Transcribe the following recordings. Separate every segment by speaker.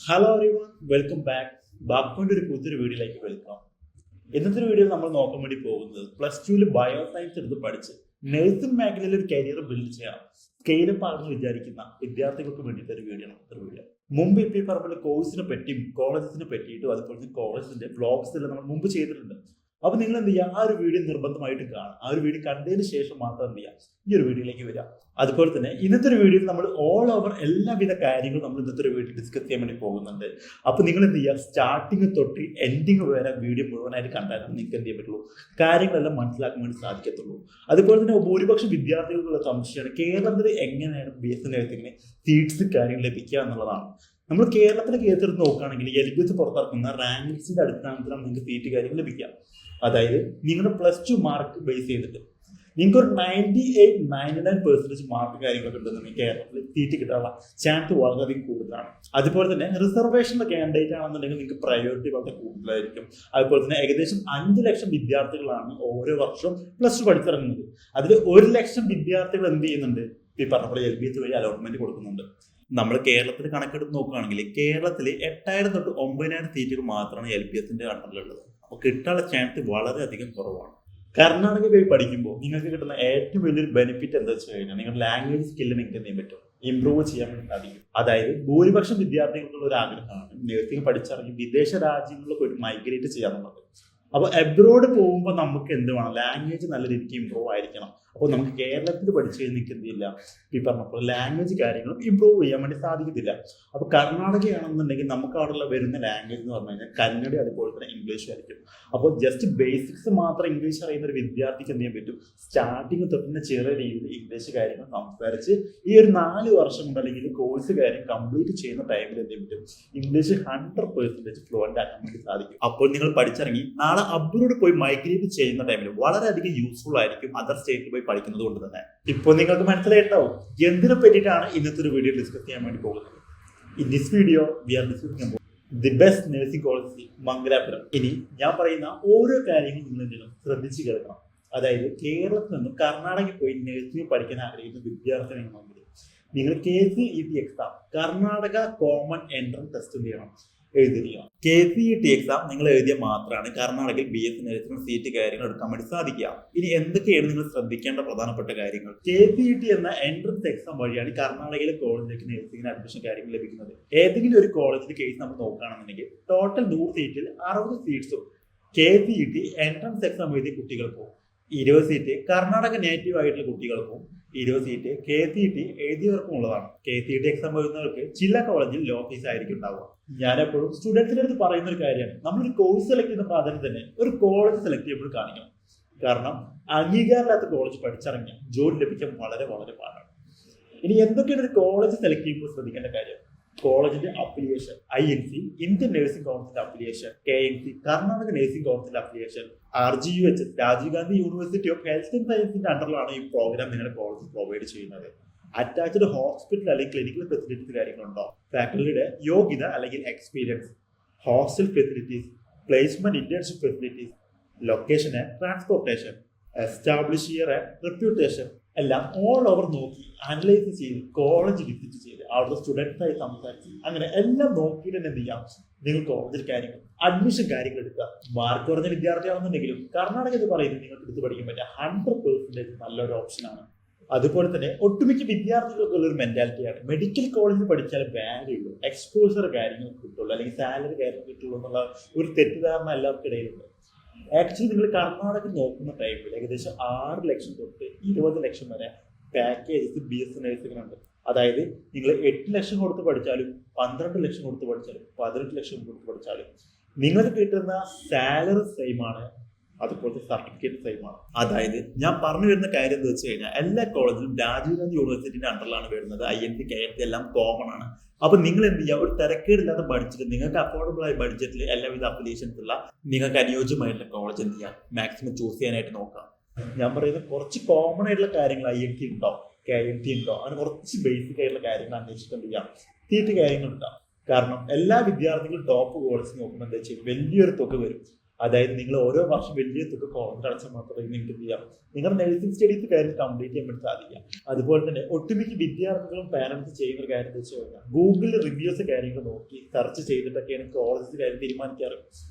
Speaker 1: Hello everyone, welcome back. ബാക്കിൻ്റെ ഒരു പുതിയൊരു വീഡിയോയിലേക്ക് വെൽക്കം. ഇന്നത്തെ ഒരു വീഡിയോ നമ്മൾ നോക്കാൻ വേണ്ടി പോകുന്നത് +2 ബയോ സയൻസ് എടുത്ത് പഠിച്ച് നഴ്സിംഗ് മേഖലയിൽ ഒരു കരിയർ ബിൽഡ് ചെയ്യാം സ്കെയിലപ്പ് ആണെന്ന് വിചാരിക്കുന്ന വിദ്യാർത്ഥികൾക്ക് വേണ്ടിയിട്ട് ഒരു വീഡിയോ ആണ് ഒരു വീഡിയോ. മുമ്പ് ഇപ്പോൾ ഈ പറഞ്ഞ കോഴ്സിനെ പറ്റിയും കോളേജസിനെ പറ്റിയിട്ടും അതുപോലെ കോളേജിന്റെ വ്ളോഗ്സ് എല്ലാം നമ്മൾ മുമ്പ് ചെയ്തിട്ടുണ്ട്. അപ്പൊ നിങ്ങൾ എന്ത് ചെയ്യുക, ആ ഒരു വീഡിയോ നിർബന്ധമായിട്ട് കാണുക. ആ ഒരു വീഡിയോ കണ്ടതിന് ശേഷം മാത്രം എന്ത് ചെയ്യാം ഈ ഒരു വീഡിയോയിലേക്ക് വരാം. അതുപോലെ തന്നെ ഇന്നത്തെ ഒരു വീഡിയോയിൽ നമ്മൾ ഓൾ ഓവർ എല്ലാവിധ കാര്യങ്ങളും നമ്മൾ ഇന്നത്തെ ഒരു വീഡിയോ ഡിസ്കസ് ചെയ്യാൻ വേണ്ടി പോകുന്നുണ്ട്. അപ്പൊ നിങ്ങൾ എന്ത് ചെയ്യുക, സ്റ്റാർട്ടിങ് തൊട്ട് എൻഡിങ് വരെ വീഡിയോ മുഴുവനായിട്ട് കണ്ടാലും നിങ്ങൾക്ക് എന്ത് ചെയ്യാൻ പറ്റുള്ളൂ, കാര്യങ്ങളെല്ലാം മനസ്സിലാക്കാൻ വേണ്ടി സാധിക്കത്തുള്ളൂ. അതുപോലെ തന്നെ ഭൂരിപക്ഷം വിദ്യാർത്ഥികൾക്കുള്ള സംശയമാണ് കേരളത്തിൽ എങ്ങനെയാണ് BSc നഴ്സിംഗിന് സീറ്റ്സ് കാര്യങ്ങൾ ലഭിക്കുക എന്നുള്ളതാണ്. നമ്മൾ കേരളത്തിലെ കേസ് എടുത്ത് നോക്കുകയാണെങ്കിൽ LBS പുറത്തിറക്കുന്ന റാങ്ക് ലിസ്റ്റിന്റെ അടിസ്ഥാനത്തിലാണ് നിങ്ങൾക്ക് സീറ്റ് കാര്യങ്ങൾ ലഭിക്കുക. അതായത് നിങ്ങളുടെ +2 മാർക്ക് ബേസ് ചെയ്തിട്ട് നിങ്ങൾക്ക് ഒരു 98-99% മാർക്ക് കാര്യങ്ങളൊക്കെ ഉണ്ടെന്നുണ്ടെങ്കിൽ കേരളത്തിൽ സീറ്റ് കിട്ടാനുള്ള ചാൻസ് വളരെയധികം കൂടുതലാണ്. അതുപോലെ തന്നെ റിസർവേഷനിലെ കാൻഡിഡേറ്റ് ആണെന്നുണ്ടെങ്കിൽ നിങ്ങൾക്ക് പ്രയോറിറ്റി വളരെ കൂടുതലായിരിക്കും. അതുപോലെ തന്നെ ഏകദേശം 5 ലക്ഷം വിദ്യാർത്ഥികളാണ് ഓരോ വർഷവും +2 പഠിച്ചിറങ്ങുന്നത്. അതിൽ 1 ലക്ഷം വിദ്യാർത്ഥികൾ എന്ത് ചെയ്യുന്നുണ്ട്, ഈ പറഞ്ഞ പോലെ LBS വഴി അലോട്ട്മെന്റ് കൊടുക്കുന്നുണ്ട്. നമ്മൾ കേരളത്തിൽ കണക്കെടുത്ത് നോക്കുകയാണെങ്കിൽ കേരളത്തിൽ 8000 തൊട്ട് 9000 സീറ്റുകൾ മാത്രമാണ് LBSന്റെ അണ്ടറിലുള്ളത്. അപ്പോൾ കിട്ടാനുള്ള ചാൻസ് വളരെയധികം കുറവാണ്. കർണാടക പോയി പഠിക്കുമ്പോൾ നിങ്ങൾക്ക് കിട്ടുന്ന ഏറ്റവും വലിയൊരു ബെനിഫിറ്റ് എന്താ വെച്ച് കഴിഞ്ഞാൽ നിങ്ങളുടെ ലാംഗ്വേജ് സ്കില്ല് നിങ്ങൾക്ക് എന്ത് ചെയ്യാൻ പറ്റും, ഇംപ്രൂവ് ചെയ്യാൻ വേണ്ടി സാധിക്കും. അതായത് ഭൂരിപക്ഷം വിദ്യാർത്ഥികൾക്കുള്ള ഒരു ആഗ്രഹമാണ് നഴ്സിംഗ് പഠിച്ചിറങ്ങി വിദേശ രാജ്യങ്ങളിൽ പോയിട്ട് മൈഗ്രേറ്റ് ചെയ്യാന്നുള്ളത്. അപ്പോൾ എബ്രോഡ് പോകുമ്പോൾ നമുക്ക് എന്ത് വേണം, ലാംഗ്വേജ് നല്ല രീതിക്ക് ഇമ്പ്രൂവ് ആയിരിക്കണം. അപ്പോൾ നമുക്ക് കേരളത്തിൽ പഠിച്ചു കഴിഞ്ഞാൽ നിങ്ങൾക്ക് എന്ത് ചെയ്യില്ല, ഈ പറഞ്ഞപ്പോൾ ലാംഗ്വേജ് കാര്യങ്ങളും ഇമ്പ്രൂവ് ചെയ്യാൻ വേണ്ടി സാധിക്കത്തില്ല. അപ്പോൾ കർണാടകയാണെന്നുണ്ടെങ്കിൽ നമുക്ക് അവിടെ വരുന്ന ലാംഗ്വേജ് എന്ന് പറഞ്ഞു കഴിഞ്ഞാൽ കന്നഡ അതുപോലെ തന്നെ ഇംഗ്ലീഷ് ആയിരിക്കും. അപ്പോൾ ജസ്റ്റ് ബേസിക്സ് മാത്രം ഇംഗ്ലീഷ് അറിയുന്ന ഒരു വിദ്യാർത്ഥിക്ക് എന്ത് ചെയ്യാൻ പറ്റും, സ്റ്റാർട്ടിങ് തൊട്ട് ചെറിയ രീതിയിൽ ഇംഗ്ലീഷ് കാര്യങ്ങൾ സംസാരിച്ച് ഈ ഒരു 4 വർഷം കൊണ്ട് അല്ലെങ്കിൽ കോഴ്സ് കാര്യം കംപ്ലീറ്റ് ചെയ്യുന്ന ടൈമിൽ എന്ത് ചെയ്യാൻ പറ്റും, ഇംഗ്ലീഷ് 100% ഫ്ലുവൻ്റ് ആക്കാൻ വേണ്ടി സാധിക്കും. അപ്പോൾ നിങ്ങൾ പഠിച്ചിറങ്ങി നാളെ അബ്രോഡ് പോയി മൈഗ്രേറ്റ് ചെയ്യുന്ന ടൈമിൽ വളരെയധികം യൂസ്ഫുൾ ആയിരിക്കും അതർ സ്റ്റേറ്റിൽ പോയി പഠിക്കുന്നത് കൊണ്ട് തന്നെ. ഇപ്പോൾ നിങ്ങൾക്ക് മനസ്സിലായിട്ടുണ്ടാവും എന്തിനെ പറ്റിയിട്ടാണ് ഇന്നത്തെ ഒരു വീഡിയോ ഡിസ്കസ് ചെയ്യാൻ വേണ്ടി പോകുന്നത്. In this video V are discussing about the best nursing college Mangalapuram. ഇനി ഞാൻ പറയുന്ന ഓരോ കാര്യങ്ങളും നിങ്ങൾ എന്തെങ്കിലും ശ്രദ്ധിച്ച് കേൾക്കണം. അതായത് കേരളത്തിൽ നിന്നും കർണാടകയിൽ പോയി നഴ്സിംഗ് പഠിക്കാൻ ആഗ്രഹിക്കുന്ന വിദ്യാർത്ഥികളാണെങ്കിൽ നിങ്ങൾ KCET exam Karnataka common entrance test ചെയ്യണം, എഴുതിയിരിക്കുക. KCET എക്സാം നിങ്ങൾ എഴുതിയാൽ മാത്രമാണ് കർണാടകയിൽ BSc നഴ്സിംഗ് സീറ്റ് കാര്യങ്ങൾ എടുക്കാൻ വേണ്ടി സാധിക്കുക. ഇനി എന്തൊക്കെയാണ് നിങ്ങൾ ശ്രദ്ധിക്കേണ്ട പ്രധാനപ്പെട്ട കാര്യങ്ങൾ? KCET എന്ന എൻട്രൻസ് എക്സാം വഴിയാണ് കർണാടകയിലെ കോളേജിലേക്ക് നഴ്സിംഗിന് അഡ്മിഷൻ കാര്യങ്ങൾ ലഭിക്കുന്നത്. ഏതെങ്കിലും ഒരു കോളേജിന്റെ കേസ് നമ്മൾ നോക്കുകയാണെന്നുണ്ടെങ്കിൽ ടോട്ടൽ 100 സീറ്റിൽ 60 സീറ്റ്സും KCET എൻട്രൻസ് എക്സാം എഴുതിയ കുട്ടികൾക്കും 20 സീറ്റ് കർണാടക നേറ്റീവ് ആയിട്ടുള്ള കുട്ടികൾക്കും 20 സീറ്റ് KCET എഴുതിയവർക്കും ഉള്ളതാണ്. KCET എക്സാം എഴുതുന്നവർക്ക് ചില കോളേജിൽ ലോ ഫീസ് ആയിരിക്കും ഉണ്ടാവുക. ഞാൻ എപ്പോഴും സ്റ്റുഡൻസിന്റെ അടുത്ത് പറയുന്ന ഒരു കാര്യമാണ്, നമ്മളൊരു കോഴ്സ് സെലക്ട് ചെയ്യുന്ന പ്രാധാന്യം തന്നെ ഒരു കോളേജ് സെലക്ട് ചെയ്യുമ്പോൾ കാണിക്കണം. കാരണം അംഗീകാരമില്ലാത്ത കോളേജ് പഠിച്ചിറങ്ങിയാൽ ജോലി ലഭിക്കാൻ വളരെ വളരെ പാടാണ്. ഇനി എന്തൊക്കെയാണ് ഒരു കോളേജ് സെലക്ട് ചെയ്യുമ്പോൾ ശ്രദ്ധിക്കേണ്ട കാര്യം? കോളേജിന്റെ affiliation, INC Indian nursing council affiliation, KNC Karnataka nursing council affiliation, RGUH Rajiv Gandhi university of health and സയൻസിന്റെ അണ്ടറിലാണ് ഈ പ്രോഗ്രാം നിങ്ങളുടെ കോളേജ് പ്രൊവൈഡ് ചെയ്യുന്നത്. അറ്റാച്ച്ഡ് ഹോസ്പിറ്റൽ അല്ലെങ്കിൽ ക്ലിനിക്കൽ ഫെസിലിറ്റീസ് കാര്യങ്ങളുണ്ടോ, ഫാക്കൽറ്റിയുടെ യോഗ്യത അല്ലെങ്കിൽ experience, hostel facilities, placement internship facilities, location and transportation, establish year and reputation എല്ലാം ഓൾ ഓവർ നോക്കി അനലൈസ് ചെയ്ത് കോളേജ് വിസിറ്റ് ചെയ്ത് അവിടുത്തെ സ്റ്റുഡൻസായി സംസാരിച്ച് അങ്ങനെ എല്ലാം നോക്കിയിട്ട് തന്നെ എന്ത് ചെയ്യാം, നിങ്ങൾ കോളേജിൽ കാര്യങ്ങൾ അഡ്മിഷൻ കാര്യങ്ങൾ എടുക്കുക. മാർക്ക് കുറഞ്ഞ വിദ്യാർത്ഥിയാണെന്നുണ്ടെങ്കിലും കർണാടക എന്ന് പറയുന്നത് നിങ്ങൾക്ക് എടുത്ത് പഠിക്കാൻ പറ്റുക 100% നല്ലൊരു ഓപ്ഷനാണ്. അതുപോലെ തന്നെ ഒട്ടുമിക്ക വിദ്യാർത്ഥികൾക്കുള്ള ഒരു മെന്റാലിറ്റിയാണ് മെഡിക്കൽ കോളേജിൽ പഠിച്ചാൽ വാല്യൂ ഉള്ളൂ, എക്സ്പോസർ കാര്യങ്ങൾ കിട്ടുള്ളൂ അല്ലെങ്കിൽ സാലറി കാര്യങ്ങൾ കിട്ടുള്ളൂ എന്നുള്ള ഒരു തെറ്റിദ്ധാരണ എല്ലാവർക്കും ഇടയിലുണ്ട്. ആക്ച്വലി നിങ്ങൾ കർണാടക നോക്കുന്ന ടൈമിൽ ഏകദേശം 6 ലക്ഷം തൊട്ട് 20 ലക്ഷം വരെ പാക്കേജസ് BSc നഴ്സിംഗിനുണ്ട്. അതായത് നിങ്ങൾ 8 ലക്ഷം കൊടുത്ത് പഠിച്ചാലും 12 ലക്ഷം കൊടുത്ത് പഠിച്ചാലും 18 ലക്ഷം കൊടുത്ത് പഠിച്ചാലും നിങ്ങൾക്ക് കിട്ടുന്ന സാലറി സെയിം ആണ്, അതുപോലത്തെ സർട്ടിഫിക്കറ്റ് സെയിം ആണ്. അതായത് ഞാൻ പറഞ്ഞു വരുന്ന കാര്യം എന്താ വെച്ച് കഴിഞ്ഞാൽ എല്ലാ കോളേജിലും രാജീവ് ഗാന്ധി യൂണിവേഴ്സിറ്റിന്റെ അണ്ടറിലാണ് വരുന്നത്. INC KNC എല്ലാം കോമൺ ആണ്. അപ്പൊ നിങ്ങൾ എന്ത് ചെയ്യുക, ഒരു തിരക്കേടില്ലാത്ത ബഡ്ജറ്റ്, നിങ്ങൾക്ക് അഫോർഡബിൾ ആയ ബഡ്ജറ്റിൽ എല്ലാവിധ അപ്ലിക്കേഷൻസ് ഉള്ള നിങ്ങൾക്ക് അനുയോജ്യമായിട്ടുള്ള കോളേജ് എന്ത് ചെയ്യാം മാക്സിമം ചൂസ് ചെയ്യാനായിട്ട് നോക്കാം. ഞാൻ പറയുന്നത് കുറച്ച് കോമൺ ആയിട്ടുള്ള കാര്യങ്ങൾ INC ഉണ്ടോ KNC ഉണ്ടോ അങ്ങനെ കുറച്ച് ബേസിക് ആയിട്ടുള്ള കാര്യങ്ങൾ അന്വേഷിച്ചിട്ട് എന്ത് ചെയ്യാം സീറ്റ് കാര്യങ്ങൾ ഉണ്ടാവും. കാരണം എല്ലാ വിദ്യാർത്ഥികളും ടോപ്പ് കോളേജ് നോക്കുമ്പോൾ എന്താ വെച്ചാൽ വലിയൊരു തുക വരും. അതായത് നിങ്ങൾ ഓരോ വർഷം വലിയ തുക കോളേജിൽ അടച്ചാൽ മാത്രമേ നിങ്ങൾക്ക് എന്ത് ചെയ്യാം നിങ്ങളുടെ നഴ്സിംഗ് സ്റ്റഡീസ് കാര്യം കംപ്ലീറ്റ് ചെയ്യാൻ വേണ്ടി സാധിക്കാം. അതുപോലെ തന്നെ ഒട്ടുമിക്ക വിദ്യാർത്ഥികളും പാരന്റ്സ് ചെയ്യുന്ന ഒരു കാര്യം വെച്ച് കഴിഞ്ഞാൽ ഗൂഗിളിൽ റിവ്യൂസ് കാര്യങ്ങൾ നോക്കി സെർച്ച് ചെയ്തിട്ടൊക്കെയാണ് കോളേജ് കാര്യം തീരുമാനിക്കാറ്.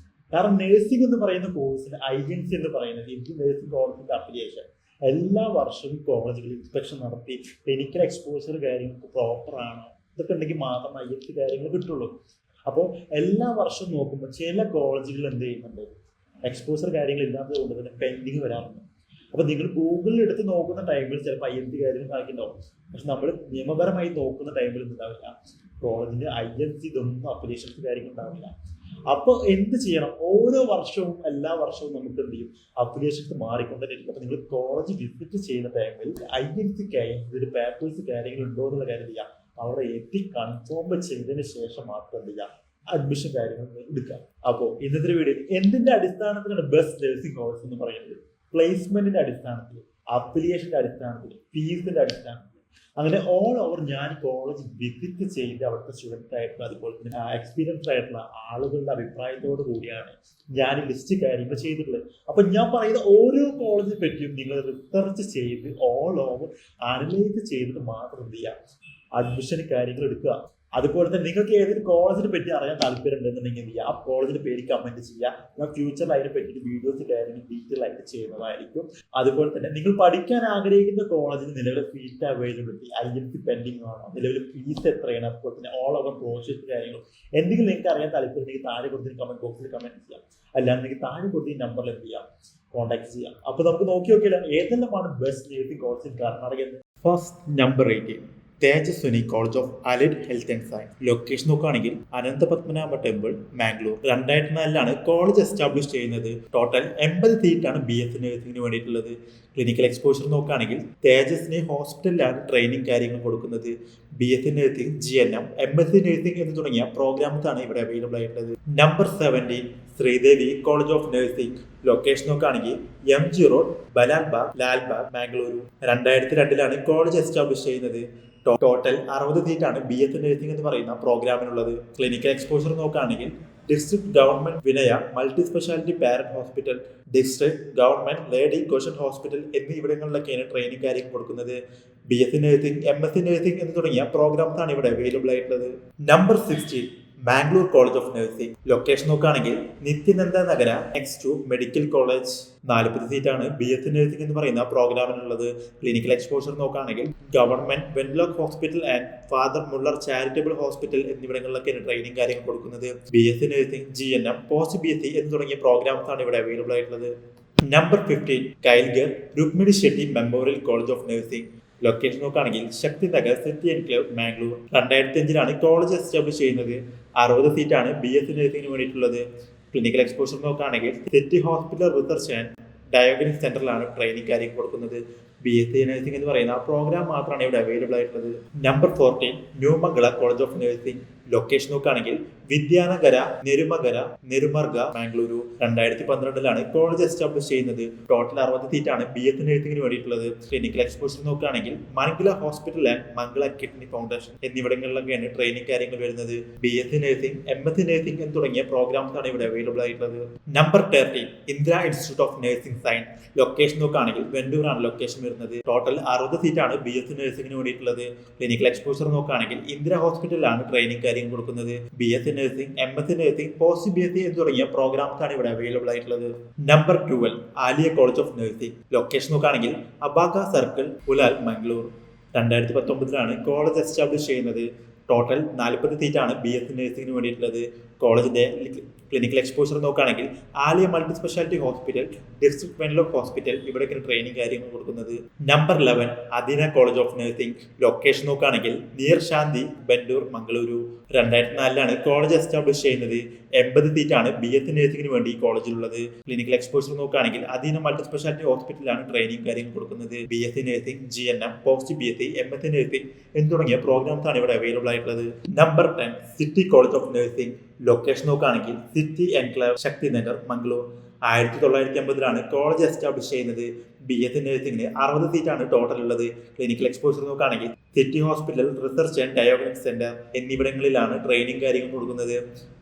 Speaker 1: കാരണം നഴ്സിംഗ് എന്ന് പറയുന്ന കോഴ്സിന് INC എന്ന് പറയുന്നത് ഇന്ത്യൻ നഴ്സിംഗ് കോളേജിന്റെ അപ്ലിക്കേഷൻ എല്ലാ വർഷവും കോളേജുകളിൽ ഇൻസ്പെക്ഷൻ നടത്തി ക്ലിനിക്കൽ എക്സ്പോഷർ കാര്യങ്ങൾക്ക് പ്രോപ്പർ ആണോ ഇതൊക്കെ ഉണ്ടെങ്കിൽ മാത്രം INC കാര്യങ്ങൾ കിട്ടുള്ളൂ. അപ്പോൾ എല്ലാ വർഷവും നോക്കുമ്പോൾ ചില കോളേജുകൾ എന്ത് ചെയ്യുന്നുണ്ട്, എക്സ്പോസർ കാര്യങ്ങൾ ഇല്ലാത്തത് കൊണ്ട് തന്നെ പെൻഡിങ് വരാറുണ്ട്. അപ്പോൾ നിങ്ങൾ ഗൂഗിളിൽ എടുത്ത് നോക്കുന്ന ടൈമിൽ ചിലപ്പോൾ INC കാര്യങ്ങൾ കാണിക്കുന്നുണ്ടാവും. പക്ഷെ നമ്മൾ നിയമപരമായി നോക്കുന്ന ടൈമിൽ ഉണ്ടാവില്ല, കോളേജിന്റെ INC ഇതൊന്നും അപ്ലിക്കേഷൻസ് കാര്യങ്ങൾ ഉണ്ടാവില്ല. അപ്പോൾ എന്ത് ചെയ്യണം, ഓരോ വർഷവും എല്ലാ വർഷവും നമുക്ക് എന്ത് ചെയ്യും അപ്ലിക്കേഷൻസ് മാറിക്കൊണ്ടിരിക്കും. അപ്പോൾ നിങ്ങൾ കോളേജ് വിസിറ്റ് ചെയ്യുന്ന ടൈമിൽ INC ഇതിൽ പേപ്പേഴ്സ് കാര്യങ്ങൾ ഉണ്ടോ എന്നുള്ള കാര്യം ചെയ്യാം അവിടെ എത്തി കൺഫേം ചെയ്തതിന് ശേഷം മാത്രം എന്ത് ചെയ്യാം അഡ്മിഷൻ കാര്യങ്ങൾ എടുക്കാം. അപ്പോൾ ഇന്നത്തെ വീഡിയോ എന്തിന്റെ അടിസ്ഥാനത്തിലാണ് ബെസ്റ്റ് നഴ്സിംഗ് കോഴ്സ് എന്ന് പറയുന്നത്? പ്ലേസ്മെന്റിന്റെ അടിസ്ഥാനത്തിൽ, അപ്ലിക്കേഷന്റെ അടിസ്ഥാനത്തിൽ, ഫീസിന്റെ അടിസ്ഥാനത്തിൽ, അങ്ങനെ ഓൾ ഓവർ ഞാൻ കോളേജ് വിസിറ്റ് ചെയ്ത് അവിടുത്തെ സ്റ്റുഡൻസ് ആയിട്ടുള്ള അതുപോലെ തന്നെ എക്സ്പീരിയൻസ് ആയിട്ടുള്ള ആളുകളുടെ അഭിപ്രായത്തോട് കൂടിയാണ് ഞാൻ ലിസ്റ്റ് കാര്യങ്ങൾ ചെയ്തിട്ടുള്ളത്. അപ്പൊ ഞാൻ പറയുന്ന ഓരോ കോളേജിനെ പറ്റിയും നിങ്ങൾ റിസർച്ച് ചെയ്ത് ഓൾ ഓവർ അനലൈസ് ചെയ്തിട്ട് മാത്രം എന്ത് ചെയ്യാം അഡ്മിഷൻ കാര്യങ്ങൾ എടുക്കുക. അതുപോലെ തന്നെ നിങ്ങൾക്ക് ഏതെങ്കിലും കോളേജിനെ പറ്റി അറിയാൻ താല്പര്യം ഉണ്ടെന്നുണ്ടെങ്കിൽ എന്ത് ചെയ്യുക ആ കോളേജിന്റെ പേര് കമന്റ് ചെയ്യുക. ഞാൻ ഫ്യൂച്ചറിൽ അതിനെ പറ്റിയിട്ട് വീഡിയോസ് കാര്യങ്ങൾ ഡീറ്റെയിൽ ആയിട്ട് ചെയ്യുന്നതായിരിക്കും. അതുപോലെ തന്നെ നിങ്ങൾ പഠിക്കാൻ ആഗ്രഹിക്കുന്ന കോളേജിന് നിലവിലെ സീറ്റ് അവൈലബിലിറ്റി, INC പെൻഡിങ് ആണോ, നിലവിലെ ഫീസ് എത്രയാണ്, അതുപോലെ തന്നെ ഓൾ ഓവർ പ്രോസസ് കാര്യങ്ങളും എന്തെങ്കിലും നിങ്ങൾക്ക് അറിയാൻ താല്പര്യം ഉണ്ടെങ്കിൽ താഴെ കൊടുത്തിന് കമന്റ് ബോക്സിൽ കമന്റ് ചെയ്യാം. അല്ലാന്നുണ്ടെങ്കിൽ താഴെ കൊടുത്ത നമ്പറിൽ എന്ത് ചെയ്യാം കോൺടാക്ട് ചെയ്യാം. അപ്പൊ നമുക്ക് നോക്കി നോക്കിയാൽ ഏതെല്ലാമാണ് best nursing college in Karnataka. First number 18 Tejaswini college of allied health and science. Location നോക്കുകയാണെങ്കിൽ Ananthapadmanabha temple, Mangalore. 2004 college establish ചെയ്യുന്നത്. ടോട്ടൽ 80 സീറ്റാണ് BS നഴ്സിംഗിന് വേണ്ടിയിട്ടുള്ളത്. ക്ലിനിക്കൽ എക്സ്പോഷർ നോക്കുകയാണെങ്കിൽ തേജസ്വിനി ഹോസ്പിറ്റലിലാണ് ട്രെയിനിങ് കാര്യങ്ങൾ കൊടുക്കുന്നത്. BS nursing, GNM, MSc nursing എന്ന് തുടങ്ങിയ പ്രോഗ്രാംസാണ് ഇവിടെ അവൈലബിൾ ആയിട്ടുള്ളത്. Number 17 Sreedevi college of nursing. Location നോക്കുകയാണെങ്കിൽ MG റോഡ്, ബലാൽബാഗ്, ലാൽബാഗ്, മാംഗ്ലൂരു. 2002 കോളേജ് എസ്റ്റാബ്ലിഷ് ചെയ്യുന്നത്. ടോട്ടൽ 60 സീറ്റാണ് BS നഴ്സിംഗ് എന്ന് പറയുന്ന പ്രോഗ്രാമിനുള്ളത്. ക്ലിനിക്കൽ എക്സ്പോഷർ നോക്കുകയാണെങ്കിൽ ഡിസ്ട്രിക്ട് ഗവൺമെന്റ് വിനയ multi speciality parent hospital, district government lady Gaussian hospital എന്നീ ഇവിടങ്ങളിലൊക്കെയാണ് ട്രെയിനിങ് കാര്യം കൊടുക്കുന്നത്. BS നഴ്സിംഗ്, MSc നഴ്സിംഗ് എന്ന് തുടങ്ങിയ പ്രോഗ്രാംസാണ് ഇവിടെ അവൈലബിൾ ആയിട്ടുള്ളത്. Number 16 Mangalore college of nursing. Location നോക്കുകയാണെങ്കിൽ നിത്യാനന്ദ നഗര നെക്സ്റ്റ് ടു മെഡിക്കൽ കോളേജ്. 40 സീറ്റാണ് BS നഴ്സിംഗ് എന്ന് പറയുന്ന പ്രോഗ്രാമിനുള്ളത്. ക്ലിനിക്കൽ എക്സ്പോഷർ നോക്കുകയാണെങ്കിൽ government Wenlock hospital and father Muller charitable hospital എന്നിവിടങ്ങളിലൊക്കെയാണ് ട്രെയിനിങ് കാര്യങ്ങൾ കൊടുക്കുന്നത്. BS nursing, GNM, post BSc എന്ന് തുടങ്ങിയ പ്രോഗ്രാംസ് ആണ് ഇവിടെ അവൈലബിൾ ആയിട്ടുള്ളത്. നമ്പർ 15 കൈൽഗർ Rukmini Shetty memorial college of nursing. Location നോക്കുകയാണെങ്കിൽ Shakti Nagar city enclave, Mangalore. 2005 college establish ചെയ്യുന്നത്. 60 സീറ്റാണ് BS നഴ്സിംഗിന് വേണ്ടിയിട്ടുള്ളത്. ക്ലിനിക്കൽ എക്സ്പോഷർ നോക്കുകയാണെങ്കിൽ city hospital research and diagnostic സെന്ററിലാണ് ട്രെയിനിങ് കാര്യം കൊടുക്കുന്നത്. BS നഴ്സിംഗ് എന്ന് പറയുന്ന പ്രോഗ്രാം മാത്രമാണ് ഇവിടെ അവൈലബിൾ ആയിട്ടുള്ളത്. Number 14 ന്യൂമംഗള college of nursing. Location നോക്കുകയാണെങ്കിൽ വിദ്യാനഗര, നെരുമർഗ, മാംഗ്ലൂരു. 2012 കോളേജ് എസ്റ്റാബ്ലിഷ് ചെയ്യുന്നത്. ടോട്ടൽ 60 സീറ്റാണ് BS നഴ്സിംഗിന് വേണ്ടിയിട്ടുള്ളത്. ക്ലിനിക്കൽ എക്സ്പോഷർ നോക്കുകയാണെങ്കിൽ മംഗള hospital and Mangala kidney foundation എന്നിവിടങ്ങളിലൊക്കെയാണ് training കാര്യങ്ങൾ വരുന്നത്. BS നഴ്സിംഗ്, MSc നഴ്സിംഗ് എന്ന് തുടങ്ങിയ പ്രോഗ്രാംസ് ആണ് ഇവിടെ അവൈലബിൾ ആയിട്ടുള്ളത്. Number 13 Indira institute of nursing science. Location നോക്കുകയാണെങ്കിൽ വെണ്ടൂറാണ് ലൊക്കേഷൻ വരുന്നത്. ടോട്ടൽ 60 സീറ്റാണ് BS നഴ്സിംഗിന് വേണ്ടിയിട്ടുള്ളത്. ക്ലിനിക്കൽ എക്സ്പോഷർ നോക്കുകയാണെങ്കിൽ ഇന്ദിര ഹോസ്പിറ്റലിലാണ് ട്രെയിനിങ് കാര്യം കൊടുക്കുന്നത്. BS nursing, MSc nursing, post BSc എന്ന് തുടങ്ങിയ പ്രോഗ്രാംസ് ആണ് ഇവിടെ അവൈലബിൾ ആയിട്ടുള്ളത്. Number 12 Alia college of nursing. Location നോക്കുകയാണെങ്കിൽ അബാക circle, Ullal, Mangalore. 2019 college establish ചെയ്യുന്നത്. ടോട്ടൽ 40 സീറ്റാണ് BS നഴ്സിംഗിന് വേണ്ടിയിട്ടുള്ളത്. കോളേജിന്റെ ക്ലിനിക്കൽ എക്സ്പോഷർ നോക്കുകയാണെങ്കിൽ Alia multi speciality hospital, district Wenlock hospital ഇവിടെയൊക്കെ ട്രെയിനിങ് കാര്യങ്ങൾ കൊടുക്കുന്നത്. Number 11 Athena college of nursing. Location നോക്കുകയാണെങ്കിൽ near Shanti, Bendur, Mangaluru. 2004 college establish ചെയ്യുന്നത്. 80 സീറ്റാണ് BS നഴ്സിംഗിന് വേണ്ടി ഈ കോളേജിലുള്ളത്. ക്ലിനിക്കൽ എക്സ്പോഷർ നോക്കുകയാണെങ്കിൽ അദീന മൾട്ടി സ്പെഷ്യാലിറ്റി ഹോസ്പിറ്റലാണ് ട്രെയിനിങ് കാര്യങ്ങൾ കൊടുക്കുന്നത്. BS nursing, GNM, post BSc, MSc nursing എന്ന് തുടങ്ങിയ പ്രോഗ്രാംസ് ആണ് ഇവിടെ അവൈലബിൾ ആയിട്ടുള്ളത്. Number 10 city college of nursing. Location നോക്കുകയാണെങ്കിൽ സിറ്റി എൻക്ലേവ്, ശക്തി നഗർ, മംഗളൂർ. 1950 കോളേജ് എസ്റ്റാബ്ലിഷ് ചെയ്യുന്നത്. BS നഴ്സിംഗിന് 60 സീറ്റാണ് ടോട്ടൽ ഉള്ളത്. ക്ലിനിക്കൽ എക്സ്പോഷർ നോക്കുകയാണെങ്കിൽ city hospital, research and diagnostic centre എന്നിവിടങ്ങളിലാണ് ട്രെയിനിങ് കാര്യങ്ങൾ കൊടുക്കുന്നത്.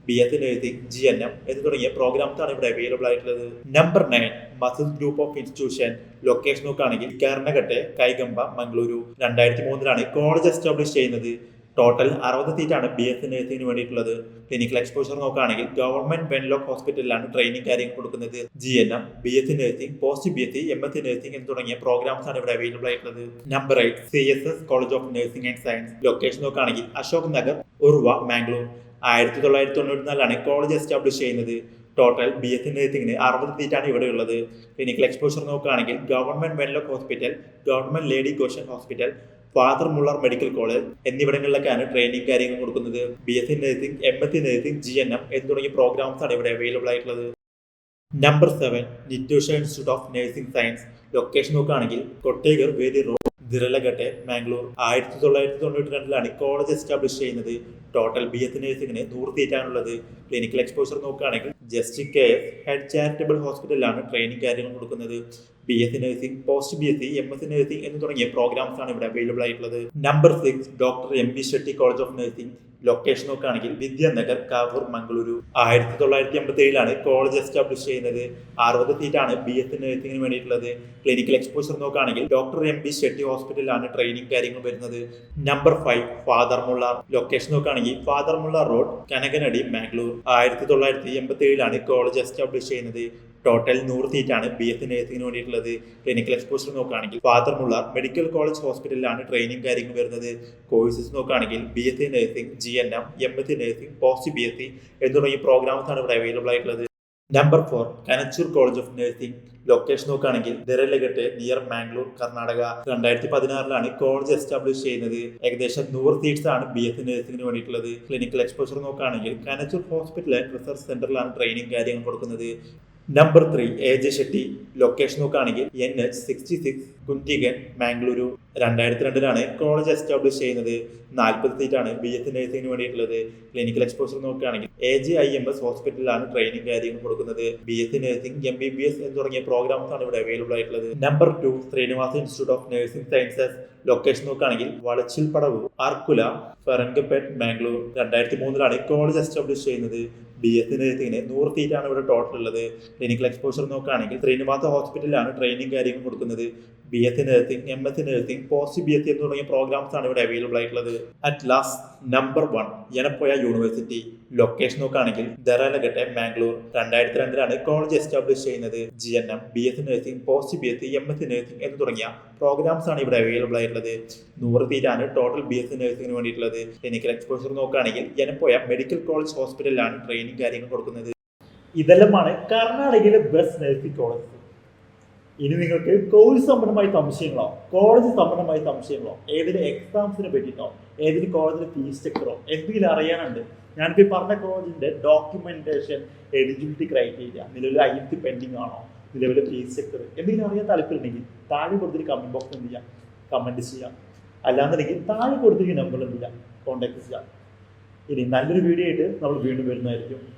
Speaker 1: BS നഴ്സിംഗ്, GNM എന്ന് തുടങ്ങിയ പ്രോഗ്രാംസ് ആണ് ഇവിടെ അവൈലബിൾ ആയിട്ടുള്ളത്. Number 9 Masood group of institution. Location നോക്കുകയാണെങ്കിൽ കാരണഘട്ടെ, കൈഗമ്പ, മംഗളൂരു. 2003 കോളേജ് എസ്റ്റാബ്ലിഷ് ചെയ്യുന്നത്. ടോട്ടൽ 60 സീറ്റാണ് BS നഴ്സിംഗിന് വേണ്ടിയിട്ടുള്ളത്. ക്ലിനിക്കൽ എക്സ്പോഷർ നോക്കുകയാണെങ്കിൽ ഗവൺമെന്റ് വെൻലോക്ക് ഹോസ്പിറ്റലിലാണ് ട്രെയിനിങ് കാര്യങ്ങൾ കൊടുക്കുന്നത്. GNM, BS nursing, post BS, MS nursing എന്ന് തുടങ്ങിയ പ്രോഗ്രാംസ് ആണ് ഇവിടെ അവൈലബിൾ ആയിട്ടുള്ളത്. Number 8 CSS college of nursing and science. Location നോക്കുകയാണെങ്കിൽ അശോക് നഗർ, ഉർവ, മാംഗ്ലൂർ. 1994 കോളേജ് എസ്റ്റാബ്ലിഷ് ചെയ്യുന്നത്. ടോട്ടൽ BS നഴ്സിംഗിന് 60 സീറ്റാണ് ഇവിടെ ഉള്ളത്. ക്ലിനിക്കൽ എക്സ്പോഷർ നോക്കുകയാണെങ്കിൽ government Wenlock hospital, government lady Gaussian hospital, father Muller medical college എന്നിവിടങ്ങളിലൊക്കെയാണ് training കാര്യങ്ങൾ കൊടുക്കുന്നത്. BS nursing, MS nursing, GNM എന്ന് തുടങ്ങിയ പ്രോഗ്രാംസ് ആണ് ഇവിടെ അവൈലബിൾ ആയിട്ടുള്ളത്. Number 7 നിറ്റോഷ institute of nursing science. Location നോക്കുകയാണെങ്കിൽ കൊട്ടേഗർ, vary road, ദിറലഘട്ടെ, Mangalore. 1992 college establish ചെയ്യുന്നത്. Total BS നഴ്സിംഗിന് 100 സീറ്റാണുള്ളത്. ക്ലിനിക്കൽ എക്സ്പോഷർ നോക്കുകയാണെങ്കിൽ ജസ്റ്റിസ് KS ഹെഡ് ചാരിറ്റബിൾ ഹോസ്പിറ്റലിലാണ് ട്രെയിനിങ് കാര്യങ്ങൾ കൊടുക്കുന്നത്. BS nursing, post BS, MS nursing എന്ന് തുടങ്ങിയ പ്രോഗ്രാംസ് ആണ് ഇവിടെ അവൈലബിൾ ആയിട്ടുള്ളത്. Number 6 doctor MB Shetty college of nursing. Location നോക്കുകയാണെങ്കിൽ വിദ്യാനഗർ, കാവൂർ, മംഗളൂരു. 1987 കോളേജ് എസ്റ്റാബ്ലിഷ് ചെയ്യുന്നത്. 60 സീറ്റാണ് BS നഴ്സിംഗിന് വേണ്ടിയിട്ടുള്ളത്. ക്ലിനിക്കൽ എക്സ്പോഷർ നോക്കുകയാണെങ്കിൽ ഡോക്ടർ MB ഷെട്ടി ഹോസ്പിറ്റലിലാണ് ട്രെയിനിങ് കാര്യങ്ങൾ വരുന്നത്. Number 5 father Muller. ലൊക്കേഷൻ നോക്കുകയാണെങ്കിൽ father Muller road, Kankanady, Mangalore. 1987 college establish ചെയ്യുന്നത്. ടോട്ടൽ 100 സീറ്റാണ് BS നഴ്സിംഗിന് വേണ്ടിയിട്ടുള്ളത്. ക്ലിനിക്കൽ എക്സ്പോഷർ നോക്കുകയാണെങ്കിൽ ഫാദർ മുള്ളാർ മെഡിക്കൽ കോളേജ് ഹോസ്പിറ്റലിലാണ് ട്രെയിനിങ് കാര്യങ്ങൾ വരുന്നത്. കോഴ്സസ് നോക്കുകയാണെങ്കിൽ BS nursing, GNM, MS nursing, post BS എന്ന് തുടങ്ങിയ പ്രോഗ്രാംസ് ആണ് ഇവിടെ അവൈലബിൾ ആയിട്ടുള്ളത്. Number 4 Kanachur college of nursing. Location നോക്കുകയാണെങ്കിൽ Deralakatte, near Mangalore, Karnataka. 2016 college establish ചെയ്യുന്നത്. ഏകദേശം 100 സീറ്റ്സ് ആണ് BS നഴ്സിംഗിന് വേണ്ടിയിട്ടുള്ളത്. ക്ലിനിക്കൽ എക്സ്പോഷർ നോക്കുകയാണെങ്കിൽ കനച്ചൂർ ഹോസ്പിറ്റൽ ആൻഡ് റിസർച്ച് സെന്ററിലാണ് ട്രെയിനിങ് കാര്യങ്ങൾ കൊടുക്കുന്നത്. Number 3 AJ Shetty. ലൊക്കേഷൻ നോക്കുകയാണെങ്കിൽ NH 66 Kuntikana, Mangaluru. 2002 college establish ചെയ്യുന്നത്. 40 സീറ്റാണ് BS നഴ്സിംഗിന് വേണ്ടിയിട്ടുള്ളത്. ക്ലിനിക്കൽ എക്സ്പോഷർ നോക്കുകയാണെങ്കിൽ AJIMS ഹോസ്പിറ്റലിലാണ് ട്രെയിനിങ് കാര്യങ്ങൾ കൊടുക്കുന്നത്. BS നഴ്സിംഗ്, MBBS എന്ന് തുടങ്ങിയ പ്രോഗ്രാംസ് ആണ് ഇവിടെ അവൈലബിൾ ആയിട്ടുള്ളത്. Number 2 Srinivasa institute of nursing sciences. Location നോക്കുകയാണെങ്കിൽ വളച്ചിൽ പടവ്, ആർക്കുല, ഫെറൻഗപേട്ട്, മാംഗ്ലൂർ. 2003 കോളേജ് എസ്റ്റാബ്ലിഷ് ചെയ്യുന്നത്. BS നഴ്സിംഗിന് 100 സീറ്റാണ് ഇവിടെ ടോട്ടൽ ഉള്ളത്. ക്ലിനിക്കൽ എക്സ്പോഷർ നോക്കുകയാണെങ്കിൽ ശ്രീനിവാസ ഹോസ്പിറ്റലിലാണ് ട്രെയിനിങ് കാര്യങ്ങൾ കൊടുക്കുന്നത്. BS nursing, MS nursing, post BS എന്ന് തുടങ്ങിയ പ്രോഗ്രാംസ് ആണ് ഇവിടെ അവൈലബിൾ ആയിട്ടുള്ളത്. At last number 1 Yenepoya university. Location നോക്കുകയാണെങ്കിൽ ദറാലഘട്ടെ, മാംഗ്ലൂർ. 2002 കോളേജ് എസ്റ്റാബ്ലിഷ് ചെയ്യുന്നത്. GNM, BS nursing, post BS, MS nursing എന്ന് തുടങ്ങിയ പ്രോഗ്രാംസ് ആണ് ഇവിടെ അവൈലബിൾ ആയിട്ടുള്ളത്. 100 സീറ്റാണ് ടോട്ടൽ BS നഴ്സിംഗിന് വേണ്ടിയിട്ടുള്ളത്. ക്ലിനിക്കൽ എക്സ്പോഷർ നോക്കുകയാണെങ്കിൽ യനപ്പോയ മെഡിക്കൽ കോളേജ് ഹോസ്പിറ്റലിലാണ് ട്രെയിനിങ് കാര്യങ്ങൾ കൊടുക്കുന്നത്. ഇതെല്ലാമാണ് കർണാടകയിലെ ബെസ്റ്റ് നഴ്സിംഗ് കോളേജ്. ഇനി നിങ്ങൾക്ക് കോഴ്സ് സംബന്ധമായ സംശയങ്ങളോ, കോളേജ് സംബന്ധമായ സംശയങ്ങളോ, ഏതിന് എക്സാംസിനെ പറ്റിയിട്ടോ, ഏതിന് കോളേജിന്റെ ഫീസ് സ്ട്രക്ചറോ എന്തെങ്കിലും അറിയാനുണ്ട്, ഞാനിപ്പോൾ പറഞ്ഞ കോളേജിന്റെ ഡോക്യുമെന്റേഷൻ, എലിജിബിലിറ്റി ക്രൈറ്റീരിയ, നിലവിൽ IMC പെൻഡിങ് ആണോ, നിലവിലെ ഫീസ് സ്ട്രക്ചർ എന്തെങ്കിലും അറിയാൻ താല്പര്യമുണ്ടെങ്കിൽ താഴെ കൊടുത്തിട്ട് കമന്റ് ബോക്സ് എന്ത് ചെയ്യാം, കമന്റ് ചെയ്യാം. അല്ലാന്നുണ്ടെങ്കിൽ താഴെ കൊടുത്തിരിക്കുന്ന നമ്പർ എന്ത് ചെയ്യാം, കോൺടാക്ട് ചെയ്യാം. ഇനി നല്ലൊരു വീഡിയോ ആയിട്ട് നമ്മൾ വീണ്ടും വരുന്നതായിരിക്കും.